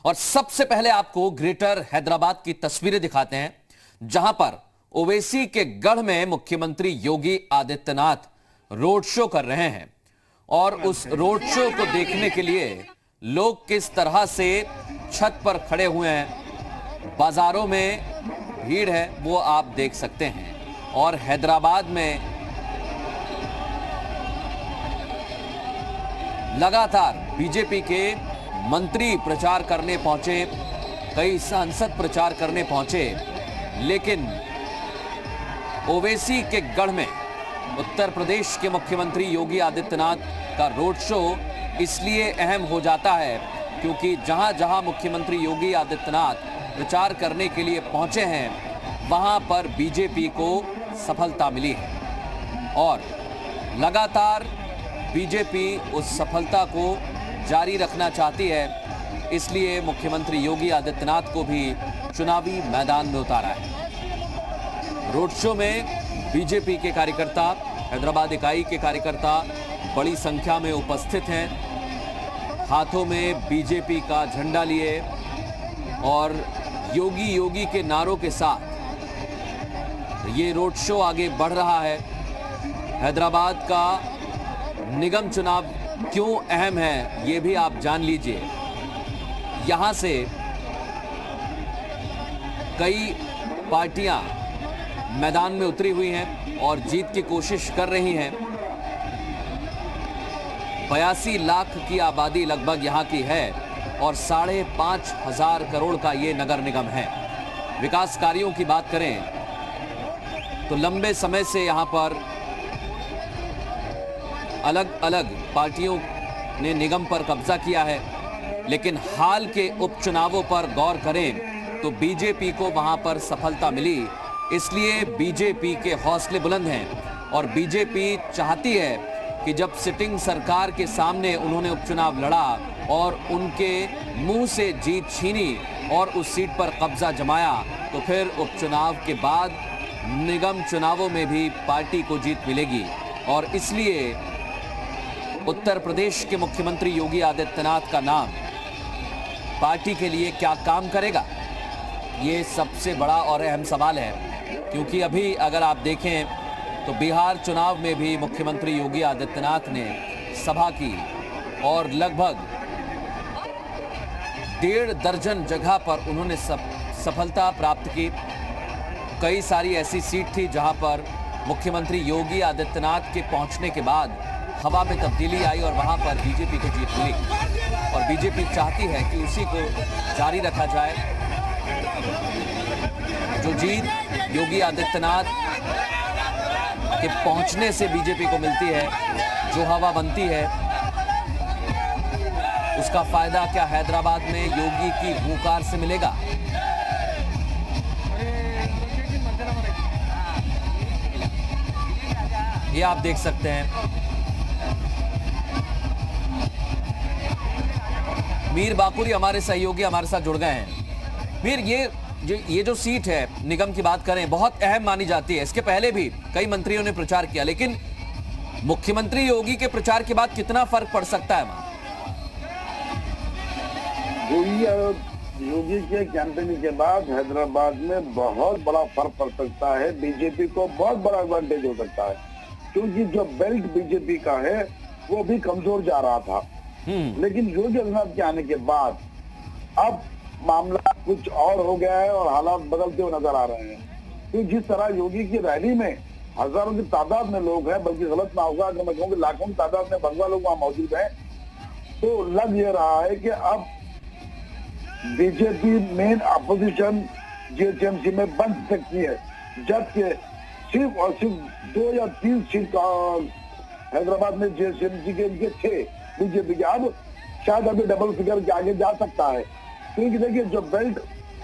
और सबसे पहले आपको ग्रेटर हैदराबाद की तस्वीरें दिखाते हैं, जहां पर ओवैसी के गढ़ में मुख्यमंत्री योगी आदित्यनाथ रोड शो कर रहे हैं। और उस रोड शो को देखने के लिए लोग किस तरह से छत पर खड़े हुए हैं, बाजारों में भीड़ है, वो आप देख सकते हैं। और हैदराबाद में लगातार बीजेपी के मंत्री प्रचार करने पहुंचे, कई सांसद प्रचार करने पहुंचे, लेकिन ओवैसी के गढ़ में उत्तर प्रदेश के मुख्यमंत्री योगी आदित्यनाथ का रोड शो इसलिए अहम हो जाता है क्योंकि जहां जहां मुख्यमंत्री योगी आदित्यनाथ प्रचार करने के लिए पहुंचे हैं, वहां पर बीजेपी को सफलता मिली है और लगातार बीजेपी उस सफलता को जारी रखना चाहती है। इसलिए मुख्यमंत्री योगी आदित्यनाथ को भी चुनावी मैदान में उतारा है। रोड शो में बीजेपी के कार्यकर्ता, हैदराबाद इकाई के कार्यकर्ता बड़ी संख्या में उपस्थित हैं, हाथों में बीजेपी का झंडा लिए और योगी योगी के नारों के साथ ये रोड शो आगे बढ़ रहा है। हैदराबाद का निगम चुनाव क्यों अहम है, ये भी आप जान लीजिए। यहां से कई पार्टियां मैदान में उतरी हुई हैं और जीत की कोशिश कर रही हैं। 82 लाख की आबादी लगभग यहां की है और 5,500 करोड़ का ये नगर निगम है। विकास कार्यों की बात करें तो लंबे समय से यहां पर अलग अलग पार्टियों ने निगम पर कब्जा किया है, लेकिन हाल के उपचुनावों पर गौर करें तो बीजेपी को वहां पर सफलता मिली। इसलिए बीजेपी के हौसले बुलंद हैं और बीजेपी चाहती है कि जब सिटिंग सरकार के सामने उन्होंने उपचुनाव लड़ा और उनके मुंह से जीत छीनी और उस सीट पर कब्जा जमाया, तो फिर उपचुनाव के बाद निगम चुनावों में भी पार्टी को जीत मिलेगी। और इसलिए उत्तर प्रदेश के मुख्यमंत्री योगी आदित्यनाथ का नाम पार्टी के लिए क्या काम करेगा, ये सबसे बड़ा और अहम सवाल है। क्योंकि अभी अगर आप देखें तो बिहार चुनाव में भी मुख्यमंत्री योगी आदित्यनाथ ने सभा की और लगभग 1.5 दर्जन जगह पर उन्होंने सफलता प्राप्त की। कई सारी ऐसी सीट थी जहां पर मुख्यमंत्री योगी आदित्यनाथ के पहुंचने के बाद हवा में तब्दीली आई और वहां पर बीजेपी को जीत मिली और बीजेपी चाहती है कि उसी को जारी रखा जाए। जो जीत योगी आदित्यनाथ के पहुंचने से बीजेपी को मिलती है, जो हवा बनती है, उसका फायदा क्या हैदराबाद में योगी की हुंकार से मिलेगा? ये आप देख सकते हैं। मीर बाकुरी हमारे सहयोगी हमारे साथ जुड़ गए हैं। मीर, ये जो सीट है निगम की बात करें, बहुत अहम मानी जाती है। इसके पहले भी कई मंत्रियों ने प्रचार किया, लेकिन मुख्यमंत्री योगी के प्रचार के बाद कितना फर्क पड़ सकता है वहां? योगी के कैंपेनिंग के बाद हैदराबाद में बहुत बड़ा फर्क पड़ सकता है। बीजेपी को बहुत बड़ा एडवांटेज हो सकता है, क्योंकि जो बेल्ट बीजेपी का है वो भी कमजोर जा रहा था। लेकिन योगी आदित्यनाथ के आने के बाद अब मामला कुछ और हो गया है और हालात बदलते हुए नजर आ रहे हैं। तो जिस तरह योगी की रैली में हजारों की तादाद में लोग हैं, बल्कि गलत ना होगा अगर मैं कहूँ कि लाखों की तादाद में भगवा लोग वहां मौजूद हैं, तो लग ये रहा है कि अब बीजेपी मेन अपोजिशन जीएचएमसी में बन सकती है, जबकि सिर्फ और सिर्फ 2 या 3 सीट हैदराबाद में जीएचएमसी के इनके थे बीजेपी के। अब शायद अभी डबल फिगर के आगे जा सकता है, क्योंकि देखिए जो बेल्ट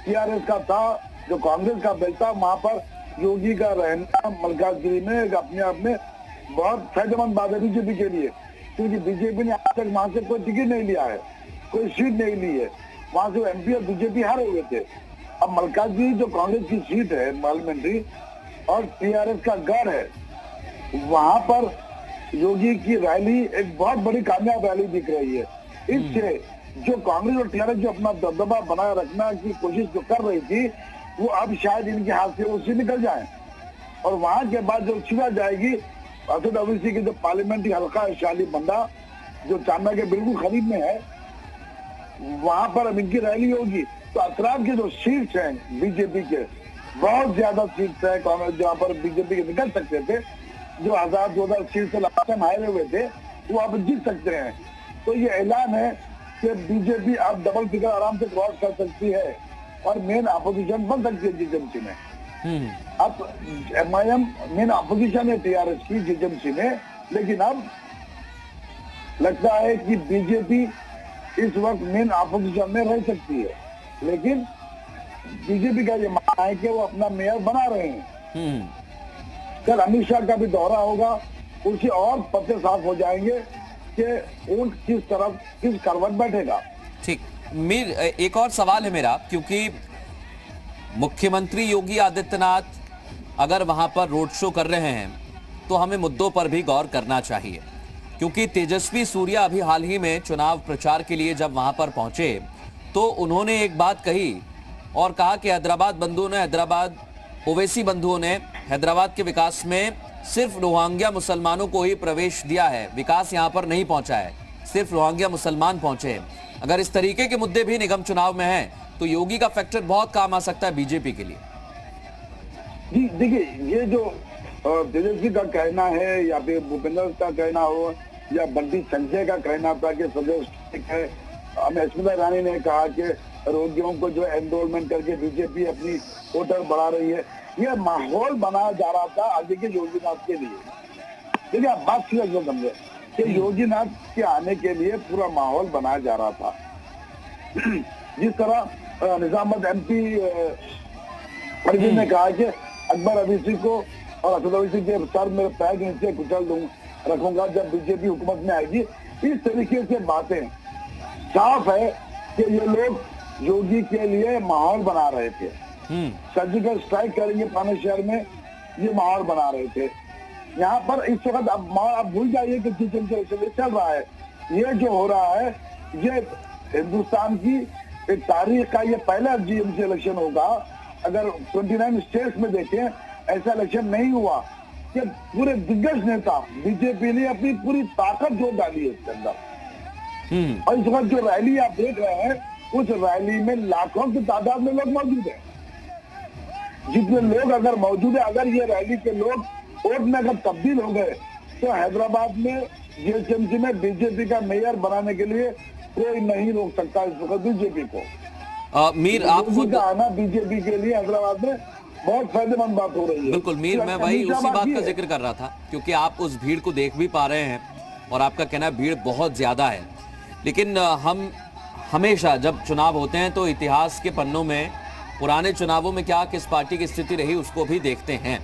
टीआरएस का था, जो कांग्रेस का बेल्ट था, वहां पर योगी का रहना मल्काजगिरी में अपने आप में बहुत फायदेमंद बात है बीजेपी के लिए, क्योंकि बीजेपी ने आज तक वहां से कोई टिकट नहीं लिया है, कोई सीट नहीं ली है। वहां से एमपी और बीजेपी हारे हुए थे। अब मल्काजगिरी जो कांग्रेस की सीट है पार्लियामेंट्री और टीआरएस का गढ़ है, वहां पर योगी की रैली एक बहुत बड़ी कामयाब रैली दिख रही है। इससे जो कांग्रेस और टीआरएस जो अपना दबदबा बनाए रखना की कोशिश जो कर रही थी, वो अब शायद इनके हाथ से उससे निकल जाए। और वहां के बाद जो छिड़ा जाएगी असद ओवैसी के जो पार्लियामेंट्री हल्का है शाली बंदा, जो चांदा के बिल्कुल करीब में है, वहां पर अब इनकी रैली होगी। तो अतराफ के जो सीट्स हैं बीजेपी के, बहुत ज्यादा सीट्स है कांग्रेस जहाँ पर बीजेपी के निकल सकते थे, जो 1000-2000 सीट से लास्ट टाइम हारे हुए थे, वो अब जीत सकते हैं। तो ये ऐलान है कि बीजेपी अब डबल फिगर आराम से क्रॉस कर सकती है और मेन अपोजिशन बन सकती है जीजेएमसी में। अब एमआईएम मेन अपोजिशन है टीआरएस की जीजेएमसी में, लेकिन अब लगता है कि बीजेपी इस वक्त मेन अपोजिशन में रह सकती है। लेकिन बीजेपी का ये मानना है कि वो अपना मेयर बना रहे हैं। कल अमित शाह का भी दौरा होगा, उससे और पत्ते साफ हो जाएंगे कि ऊंट किस तरफ किस करवट बैठेगा। ठीक मीर, एक और सवाल है मेरा, क्योंकि मुख्यमंत्री योगी आदित्यनाथ अगर वहां पर रोड शो कर रहे हैं तो हमें मुद्दों पर भी गौर करना चाहिए, क्योंकि तेजस्वी सूर्या अभी हाल ही में चुनाव प्रचार के लिए जब वहां पर पहुंचे तो उन्होंने एक बात कही और कहा कि हैदराबाद ओवैसी बंधुओं ने हैदराबाद के विकास में सिर्फ रोहिंग्या मुसलमानों को ही प्रवेश दिया है, विकास यहां पर नहीं पहुंचा है, सिर्फ रोहिंग्या मुसलमान पहुंचे हैं। अगर इस तरीके के मुद्दे भी निगम चुनाव में हैं तो योगी का फैक्टर बहुत काम आ सकता है बीजेपी के लिए। जी देखिए, ये जो तेजस्वी का कहना है या फिर भूपेंद्र का कहना हो या बंटी संजय का कहना था कि सदस्य है, स्मृति ईरानी ने कहा कि रोगियों को जो एनरोलमेंट करके बीजेपी अपनी वोटर बढ़ा रही है, यह माहौल बनाया जा रहा था आगे के योगीनाथ के लिए। देखिए आप बात समझे कि योगीनाथ के आने के लिए पूरा माहौल बनाया जा रहा था। जिस तरह निजामुद्दीन एमपी परिषद ने कहा कि अकबर अवीसी को और असद ओवैसी के सर मेरे पैर के नीचे कुचल रखूंगा जब बीजेपी हुकूमत में आएगी, इस तरीके से बातें साफ है कि ये लोग योगी के लिए माहौल बना रहे थे। सर्जिकल स्ट्राइक करेंगे पुराने शहर में, ये माहौल बना रहे थे। यहाँ पर इस वक्त अब भूल जाइए कि जीजेएमसी चल रहा है। ये जो हो रहा है ये हिंदुस्तान की एक तारीख का ये पहला जीएमसी इलेक्शन होगा। अगर 29 स्टेट्स में देखें ऐसा इलेक्शन नहीं हुआ कि पूरे दिग्गज नेता बीजेपी ने अपनी पूरी ताकत जोड़ डाली है इसके अंदर। और इस वक्त जो रैली आप देख रहे हैं, उस रैली में लाखों की तादाद में लोग मौजूद हैं। जितने लोग अगर मौजूद है, अगर ये रैली के लोग वोट में अगर तब्दील हो गए तो हैदराबाद में जीएचएमसी में बीजेपी का मेयर बनाने के लिए कोई नहीं रोक सकता इस वक्त बीजेपी को। मीर आप खुद आना बीजेपी के लिए हैदराबाद में बहुत फायदेमंद बात हो रही है। बिल्कुल मीर, मैं वही उसी बात का जिक्र कर रहा था, क्योंकि आप उस भीड़ को देख भी पा रहे हैं और आपका कहना है भीड़ बहुत ज्यादा है। लेकिन हम हमेशा जब चुनाव होते हैं तो इतिहास के पन्नों में पुराने चुनावों में क्या किस पार्टी की स्थिति रही उसको भी देखते हैं,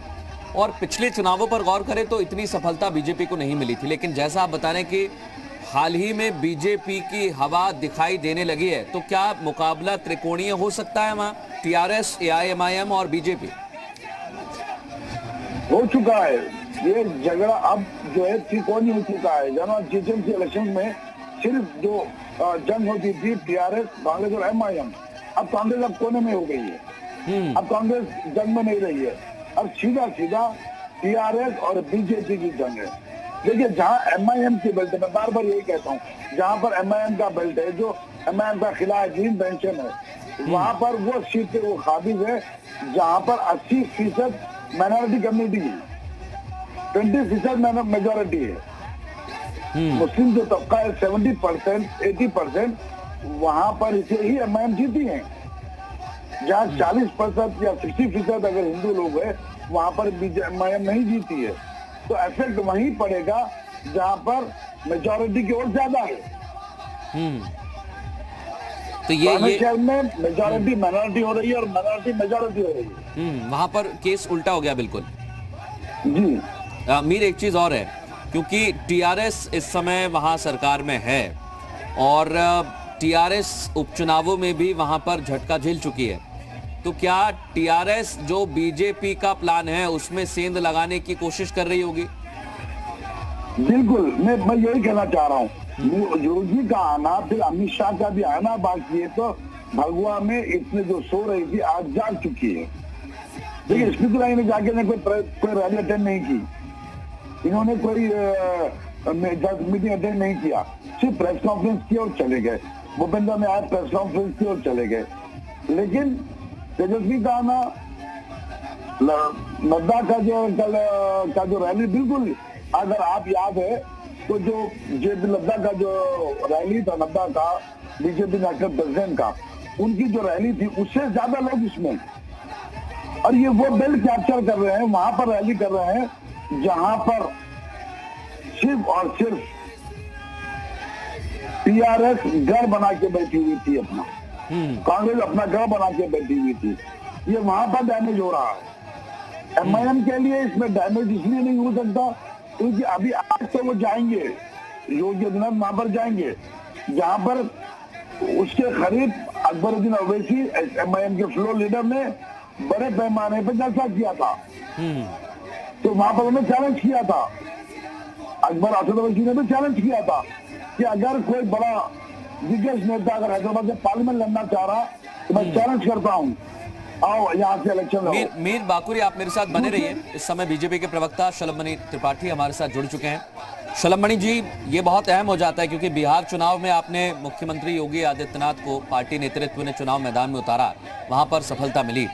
और पिछले चुनावों पर गौर करें तो इतनी सफलता बीजेपी को नहीं मिली थी। लेकिन जैसा आप बता रहे हैं कि हाल ही में बीजेपी की हवा दिखाई देने लगी है, तो क्या मुकाबला त्रिकोणीय हो सकता है वहां टीआरएस, एआईएमआईएम और बीजेपी? हो चुका है ये झगड़ा, अब जो है त्रिकोणीय हो चुका है। जहाँ जीएचएमसी इलेक्शन में सिर्फ जो जंग होती थी टीआरएस, कांग्रेस और एमआईएम, अब कांग्रेस अब कोने में हो गई है। अब कांग्रेस जंग में नहीं रही है, अब सीधा सीधा टीआरएस और बीजेपी की जंग है। देखिए जहां एमआईएम की बेल्ट है, मैं बार बार यही कहता हूँ, जहां पर एमआईएम का बेल्ट है, जो एमआईएम का खिला ग्रीन पेंशन है, वहां पर वो सीटें वो काबिज है जहां पर 80% माइनॉरिटी कम्युनिटी है, 20% मेजोरिटी है। मुस्लिम जो तबका है 70%, 80%, वहां पर इसे ही एमआईएम जीती है। जहाँ 40% या 60% अगर हिंदू लोग है, वहां पर एमआईएम नहीं जीती है। तो इफेक्ट वहीं पड़ेगा जहां पर मेजॉरिटी की ओर ज्यादा है। तो ये शहर में मेजॉरिटी माइनॉरिटी हो रही है और माइनॉरिटी मेजॉरिटी हो रही है। वहां पर केस उल्टा हो गया बिल्कुल। जी मीर, एक चीज और है, क्योंकि टीआरएस इस समय वहां सरकार में है और टीआरएस उपचुनावों में भी वहां पर झटका झेल चुकी है, तो क्या टीआरएस जो बीजेपी का प्लान है उसमें सेंध लगाने की कोशिश कर रही होगी? बिल्कुल, मैं यही कहना चाह रहा हूँ योगी का आना, फिर अमित शाह का भी आना बाकी है। तो भगवा में इतने जो सो रही थी आज जाग चुकी है। देखिए स्पीकर लाइन में जाके ने कोई रैली अटेंड नहीं की, इन्होंने कोई मीटिंग अटेंड नहीं किया, सिर्फ प्रेस कॉन्फ्रेंस की और चले गए। भूपेंद्र में आए प्रेस कॉन्फ्रेंस की और चले गए। लेकिन तेजस्वी का आना, नड्डा का जो रैली, बिल्कुल अगर आप याद है तो जो जेपी नड्डा का जो रैली था, नड्डा का बीजेपी नेशनल प्रेसिडेंट का, उनकी जो रैली थी उससे ज्यादा लोग इसमें, और ये वो बेल्ट कैप्चर कर रहे हैं, वहां पर रैली कर रहे हैं जहां पर सिर्फ और सिर्फ टीआरएस घर बना के बैठी हुई थी, अपना कांग्रेस अपना घर बना के बैठी हुई थी। ये वहां पर डैमेज हो रहा है। एमआईएम के लिए इसमें डैमेज इसलिए नहीं हो सकता क्योंकि अभी आज तो वो जाएंगे, योगी आदित्यनाथ वहां पर जाएंगे जहां पर उसके करीब अकबरुद्दीन ओवैसी एमआईएम के फ्लोर लीडर ने बड़े पैमाने पर जलसा किया था। तो वहां पर उन्होंने चैलेंज किया था, अकबर असद ओवैसी ने भी चैलेंज किया था कि अगर कोई बड़ा दिग्गज नेता अगर हैदराबाद से पार्लियामेंट लड़ना चाह रहा तो मैं चैलेंज करता हूं, आओ यहाँ से इलेक्शन लड़ो। मीर बाकुरी, आप मेरे साथ बने रहिए। इस समय बीजेपी के प्रवक्ता शलभमणि त्रिपाठी हमारे साथ जुड़ चुके हैं। शलभमणि जी, ये बहुत अहम हो जाता है क्योंकि बिहार चुनाव में आपने मुख्यमंत्री योगी आदित्यनाथ को पार्टी नेतृत्व ने चुनाव मैदान में उतारा, वहां पर सफलता मिली,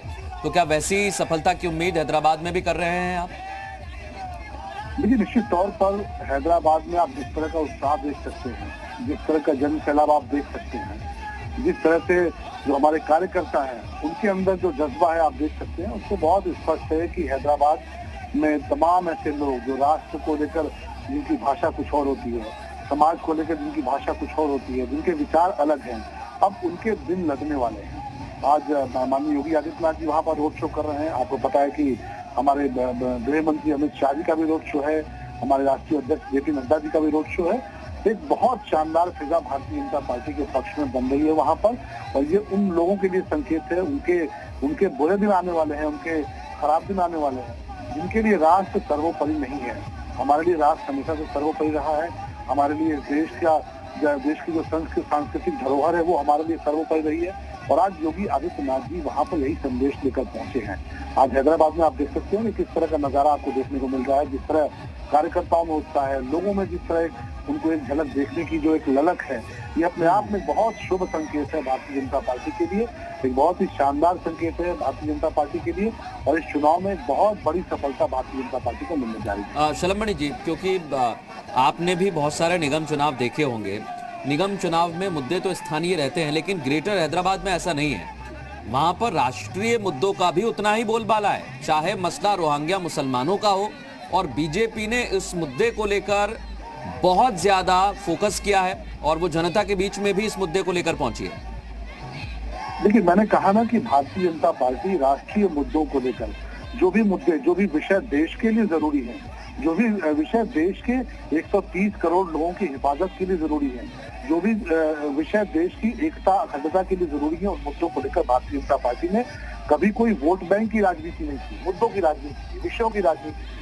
तो क्या वैसी सफलता की उम्मीद हैदराबाद में भी कर रहे हैं आप? देखिए निश्चित तौर पर हैदराबाद में आप जिस तरह का उत्साह देख सकते हैं, जिस तरह का जन सैलाब आप देख सकते हैं, जिस तरह से जो हमारे कार्यकर्ता हैं उनके अंदर जो जज्बा है आप देख सकते हैं, उससे बहुत स्पष्ट है कि हैदराबाद में तमाम ऐसे लोग जो राष्ट्र को लेकर जिनकी भाषा कुछ और होती है, समाज को लेकर जिनकी भाषा कुछ और होती है, जिनके विचार अलग हैं, अब उनके दिन लगने वाले हैं। आज माननीय योगी आदित्यनाथ जी वहां पर रोड शो कर रहे हैं। आपको पता है कि हमारे गृह मंत्री अमित शाह जी का भी रोड शो है, हमारे राष्ट्रीय अध्यक्ष जेपी नड्डा जी का भी रोड शो है। एक बहुत शानदार फिजा भारतीय जनता पार्टी के पक्ष में बन रही है वहां पर, और ये उन लोगों के लिए संकेत है, उनके बुरे दिन आने वाले हैं, उनके खराब दिन आने वाले हैं, जिनके लिए राष्ट्र सर्वोपरि नहीं है। हमारे लिए राष्ट्र हमेशा से सर्वोपरि रहा है। हमारे लिए देश की जो सांस्कृतिक धरोहर है वो हमारे लिए सर्वोपरि रही है, और आज योगी आदित्यनाथ जी वहां पर यही संदेश लेकर पहुंचे हैं। आज हैदराबाद में आप देख सकते हैं कि किस तरह का नजारा आपको देखने को मिल रहा है, जिस तरह कार्यकर्ताओं में उत्साह है, लोगों में जिस तरह उनको एक झलक देखने की जो एक ललक है, ये अपने आप में बहुत शुभ संकेत है भारतीय जनता पार्टी के लिए, एक बहुत ही शानदार संकेत है भारतीय जनता पार्टी के लिए, और इस चुनाव में एक बहुत बड़ी सफलता भारतीय जनता पार्टी को मिलने जा रही है। शलभमणि जी, क्योंकि आपने भी बहुत सारे निगम चुनाव देखे होंगे, निगम चुनाव में मुद्दे तो स्थानीय रहते हैं, लेकिन ग्रेटर हैदराबाद में ऐसा नहीं है। वहां पर राष्ट्रीय मुद्दों का भी उतना ही बोलबाला है, चाहे मसला रोहिंग्या मुसलमानों का हो, और बीजेपी ने इस मुद्दे को लेकर बहुत ज्यादा फोकस किया है और वो जनता के बीच में भी इस मुद्दे को लेकर पहुंची है। देखिए मैंने कहा ना कि भारतीय जनता पार्टी राष्ट्रीय मुद्दों को लेकर जो भी मुद्दे, जो भी विषय देश के लिए जरूरी है, जो भी विषय देश के 130 करोड़ लोगों की हिफाजत के लिए जरूरी है, जो भी विषय देश की एकता अखंडता के लिए जरूरी है, उन मुद्दों को लेकर भारतीय जनता पार्टी ने कभी कोई वोट बैंक की राजनीति नहीं की, मुद्दों की राजनीति की, विषयों की राजनीति की।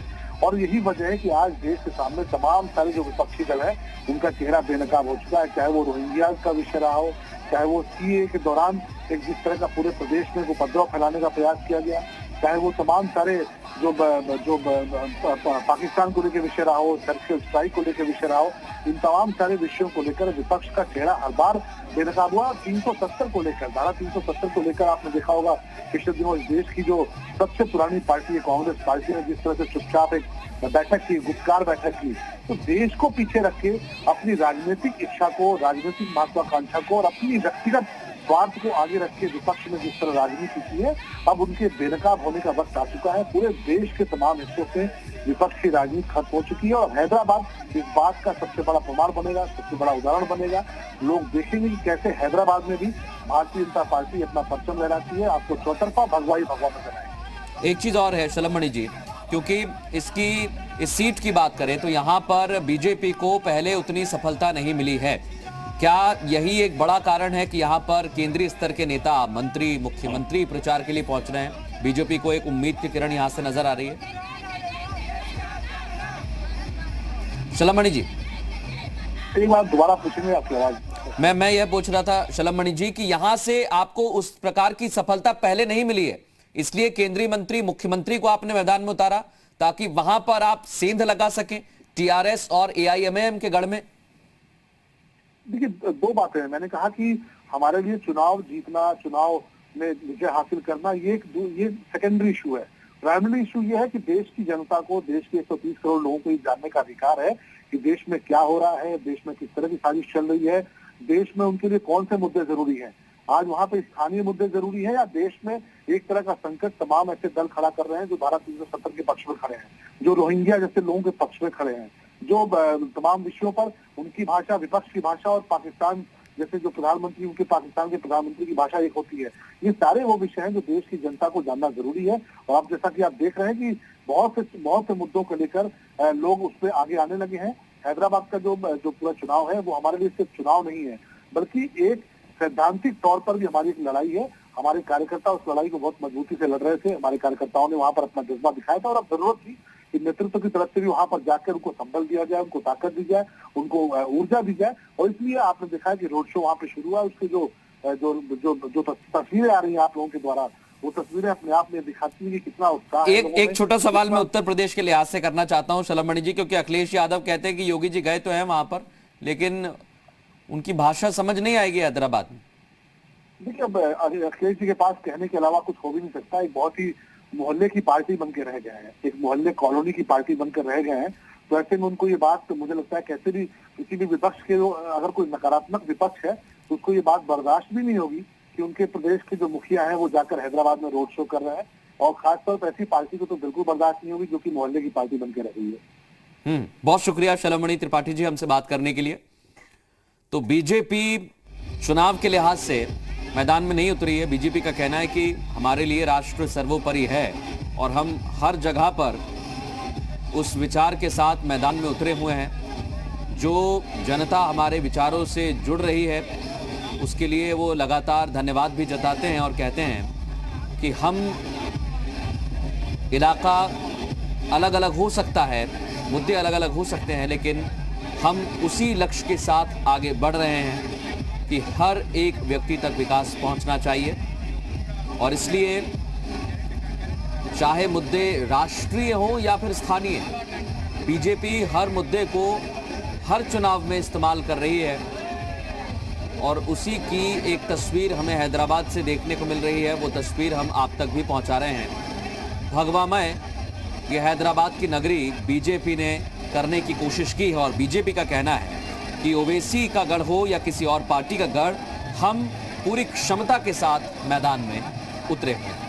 और यही वजह है कि आज देश के सामने तमाम सारे जो विपक्षी दल है उनका चेहरा बेनकाब हो चुका है, चाहे वो रोहिंग्या का विषय रहा हो, चाहे वो सीए के दौरान एक जिस तरह का पूरे प्रदेश में उपद्रव फैलाने का प्रयास किया गया, चाहे वो तमाम सारे जो पाकिस्तान को लेकर विषय रहा हो, सर्जिकल स्ट्राइक को लेकर विषय रहा हो, इन तमाम सारे विषयों को लेकर विपक्ष का चेहरा हर बार बेनकाब हुआ। 370 को लेकर, धारा 370 को लेकर आपने देखा होगा पिछले दिनों इस देश की जो सबसे पुरानी पार्टी है कांग्रेस पार्टी ने जिस तरह से चुपचाप एक बैठक की, गुप्तकार बैठक की, तो देश को पीछे रख के अपनी राजनीतिक इच्छा को, राजनीतिक महत्वाकांक्षा को और अपनी व्यक्तिगत स्वार्थ को आगे रख के विपक्ष ने जिस तरह राजनीति की है, अब उनके बेनकाब होने का वक्त आ चुका है। पूरे देश के तमाम हिस्सों से विपक्ष की राजनीति खत्म हो चुकी है, और हैदराबाद इस बात का सबसे बड़ा प्रमाण बनेगा, सबसे बड़ा उदाहरण बनेगा। लोग देखेंगे कि कैसे हैदराबाद में भी भारतीय जनता पार्टी अपना परचम लहराती है, आपको चौतरफा भगवा ही भगवा नजर आएगा। एक चीज और है शलभमणि जी, क्योंकि इस सीट की बात करें तो यहाँ पर बीजेपी को पहले उतनी सफलता नहीं मिली है। क्या यही एक बड़ा कारण है कि यहाँ पर केंद्रीय स्तर के नेता, मंत्री, मुख्यमंत्री प्रचार के लिए पहुंच रहे हैं? बीजेपी को एक उम्मीद की किरण यहाँ से नजर आ रही है। शलभमणि जी, एक बार दोबारा पूछेंगे आपकी आवाज। मैं यह पूछ रहा था शलभ मणि जी कि यहां से आपको उस प्रकार की सफलता पहले नहीं मिली है, इसलिए केंद्रीय मंत्री मुख्यमंत्री को आपने मैदान में उतारा ताकि वहां पर आप सेंध लगा सकें टीआरएस और एआईएमआईएम के गढ़ में। देखिए, दो बातें हैं। मैंने कहा कि हमारे लिए चुनाव जीतना, चुनाव में विजय हासिल करना, ये सेकेंडरी इशू है। प्राइमरी इशू ये है कि देश की जनता को, देश के 130 करोड़ लोगों को ये जानने का अधिकार है कि देश में क्या हो रहा है, देश में किस तरह की साजिश चल रही है, देश में उनके लिए कौन से मुद्दे जरूरी हैं। आज वहां पे स्थानीय मुद्दे जरूरी है या देश में एक तरह का संकट तमाम ऐसे दल खड़ा कर रहे हैं जो धारा 370 के पक्ष में खड़े हैं, जो रोहिंग्या जैसे लोगों के पक्ष में खड़े हैं, जो तमाम विषयों पर उनकी भाषा, विपक्ष की भाषा और पाकिस्तान जैसे जो प्रधानमंत्री, उनके पाकिस्तान के प्रधानमंत्री की भाषा एक होती है। ये सारे वो विषय हैं जो देश की जनता को जानना जरूरी है। और आप जैसा कि आप देख रहे हैं कि बहुत से मुद्दों को लेकर लोग उस पर आगे आने लगे हैं। हैदराबाद का जो पूरा चुनाव है वो हमारे लिए सिर्फ चुनाव नहीं है, बल्कि एक सैद्धांतिक तौर पर भी हमारी एक लड़ाई है। हमारे कार्यकर्ता उस लड़ाई को बहुत मजबूती से लड़ रहे थे। हमारे कार्यकर्ताओं ने वहां पर अपना जज्बा दिखाया था और अब जरूरत थी कि नेतृत्व की तरफ से भी वहां पर जाकर उनको संबल दिया जाए, उनको ताकत दी जाए, उनको ऊर्जा दी जाए। और इसलिए आपने देखा है कि रोड शो वहां पे शुरू हुआ। उसके जो तस्वीरें आ रही हैं आप लोगों के द्वारा, वो तस्वीरें अपने आप में दिखाती हैं कि कितना उत्साह। एक छोटा सवाल मैं उत्तर प्रदेश के लिहाज से करना चाहता हूं शलभ मणि जी, क्योंकि अखिलेश यादव कहते हैं कि योगी जी गए तो हैं वहां पर, लेकिन उनकी भाषा समझ नहीं आएगी हैदराबाद में। देखिए, अब अखिलेश जी के पास कहने के अलावा कुछ हो भी नहीं सकता। एक बहुत ही मोहल्ले की पार्टी बन के रह गए हैं, एक मोहल्ले कॉलोनी की पार्टी बनकर रह गए हैं। तो ऐसे में उनको ये बात, तो मुझे लगता है कैसे भी किसी भी विपक्ष के, अगर कोई नकारात्मक विपक्ष है तो उसको ये बात बर्दाश्त भी नहीं होगी कि उनके प्रदेश के जो मुखिया हैं वो जाकर हैदराबाद में रोड शो कर रहे हैं। और खासतौर पर ऐसी पार्टी को तो बिल्कुल बर्दाश्त नहीं होगी जो कि मोहल्ले की पार्टी बनकर रह रही है। बहुत शुक्रिया शलभ मणि त्रिपाठी जी हमसे बात करने के लिए। तो बीजेपी चुनाव के लिहाज से मैदान में नहीं उतरी है। बीजेपी का कहना है कि हमारे लिए राष्ट्र सर्वोपरि है और हम हर जगह पर उस विचार के साथ मैदान में उतरे हुए हैं। जो जनता हमारे विचारों से जुड़ रही है उसके लिए वो लगातार धन्यवाद भी जताते हैं और कहते हैं कि हम इलाका अलग अलग हो सकता है, मुद्दे अलग अलग हो सकते हैं, लेकिन हम उसी लक्ष्य के साथ आगे बढ़ रहे हैं कि हर एक व्यक्ति तक विकास पहुंचना चाहिए। और इसलिए चाहे मुद्दे राष्ट्रीय हो या फिर स्थानीय, बीजेपी हर मुद्दे को हर चुनाव में इस्तेमाल कर रही है। और उसी की एक तस्वीर हमें हैदराबाद से देखने को मिल रही है, वो तस्वीर हम आप तक भी पहुंचा रहे हैं। भगवामय ये हैदराबाद की नगरी बीजेपी ने करने की कोशिश की है और बीजेपी का कहना है कि ओवैसी का गढ़ हो या किसी और पार्टी का गढ़, हम पूरी क्षमता के साथ मैदान में उतरे हैं।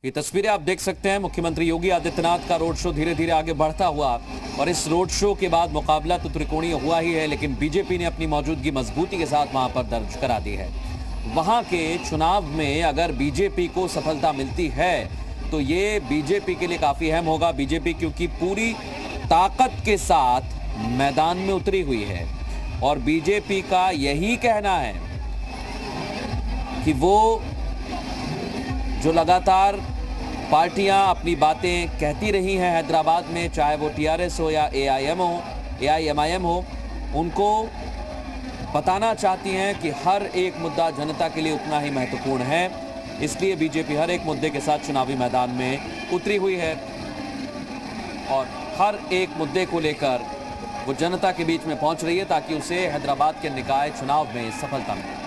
ये तस्वीरें आप देख सकते हैं मुख्यमंत्री योगी आदित्यनाथ का रोड शो धीरे धीरे आगे बढ़ता हुआ। और इस रोड शो के बाद मुकाबला तो त्रिकोणीय हुआ ही है, लेकिन बीजेपी ने अपनी मौजूदगी मजबूती के साथ वहां पर दर्ज करा दी है। वहां के चुनाव में अगर बीजेपी को सफलता मिलती है तो ये बीजेपी के लिए काफी अहम होगा। बीजेपी क्योंकि पूरी ताकत के साथ मैदान में उतरी हुई है और बीजेपी का यही कहना है कि वो जो लगातार पार्टियां अपनी बातें कहती रही हैं हैदराबाद में, चाहे वो टीआरएस हो या एआईएमआईएम हो, उनको बताना चाहती हैं कि हर एक मुद्दा जनता के लिए उतना ही महत्वपूर्ण है। इसलिए बीजेपी हर एक मुद्दे के साथ चुनावी मैदान में उतरी हुई है और हर एक मुद्दे को लेकर वो जनता के बीच में पहुंच रही है ताकि उसे हैदराबाद के निकाय चुनाव में सफलता मिले।